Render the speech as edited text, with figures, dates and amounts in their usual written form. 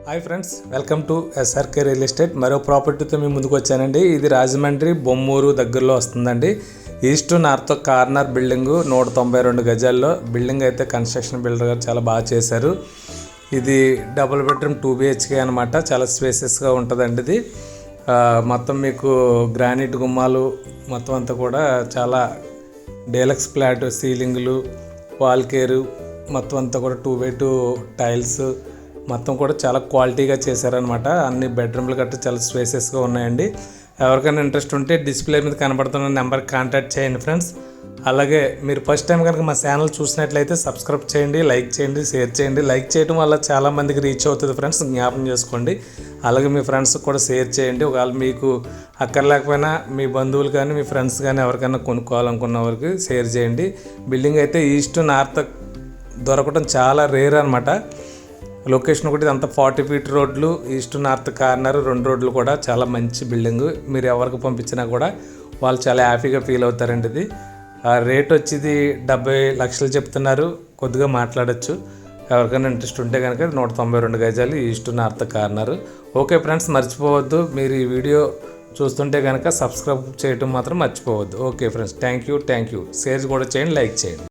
Hi friends, welcome to SRK real estate. మరో ప్రాపర్టీతో మేము ముందుకు వచ్చానండి. ఇది రాజమండ్రి బొమ్మూరు దగ్గరలో వస్తుందండి. ఈస్ట్ నార్త్ కార్నర్ బిల్డింగు 192 గజాల్లో బిల్డింగ్ అయితే కన్స్ట్రక్షన్ బిల్డర్ గారు చాలా బాగా చేశారు. ఇది డబుల్ బెడ్రూమ్ 2 BHK అనమాట. చాలా స్పేసెస్గా ఉంటుందండి. ఇది మొత్తం మీకు గ్రానైట్ గుమ్మాలు మొత్తం అంతా కూడా చాలా డీలక్స్ ఫ్లాట్, సీలింగులు, వాల్ కేరు మొత్తం అంతా కూడా 2x2 టైల్స్ మొత్తం కూడా చాలా క్వాలిటీగా చేశారనమాట. అన్ని బెడ్రూమ్లు గట్రా చాలా స్పేసెస్గా ఉన్నాయండి. ఎవరికైనా ఇంట్రెస్ట్ ఉంటే డిస్ప్లే మీద కనబడుతున్న నెంబర్కి కాంటాక్ట్ చేయండి ఫ్రెండ్స్. అలాగే మీరు ఫస్ట్ టైం కనుక మా ఛానల్ చూసినట్లయితే సబ్స్క్రైబ్ చేయండి, లైక్ చేయండి, షేర్ చేయండి. లైక్ చేయడం వల్ల చాలామందికి రీచ్ అవుతుంది ఫ్రెండ్స్, జ్ఞాపకం చేసుకోండి. అలాగే మీ ఫ్రెండ్స్కి కూడా షేర్ చేయండి. ఒకవేళ మీకు అక్కర్లేకపోయినా మీ బంధువులు కానీ మీ ఫ్రెండ్స్ కానీ ఎవరికైనా కొనుక్కోవాలనుకున్న వారికి షేర్ చేయండి. బిల్డింగ్ అయితే ఈస్ట్ నార్త్ దొరకడం చాలా రేర్ అనమాట. లొకేషన్ ఒకటి అంతా 40 feet రోడ్లు, ఈస్ట్ నార్త్ కార్నర్ 2 రోడ్లు కూడా చాలా మంచి బిల్డింగు. మీరు ఎవరికి పంపించినా కూడా వాళ్ళు చాలా హ్యాపీగా ఫీల్ అవుతారండి. ఇది రేట్ వచ్చేది 70 లక్షలు చెప్తున్నారు. కొద్దిగా మాట్లాడచ్చు. ఎవరికైనా ఇంట్రెస్ట్ ఉంటే కనుక 192 గజాలు east north corner. Okay friends, మర్చిపోవద్దు. మీరు ఈ వీడియో చూస్తుంటే కనుక సబ్స్క్రైబ్ చేయడం మాత్రం మర్చిపోవద్దు. Okay friends, thank you. Share కూడా చేయండి, లైక్ చేయండి.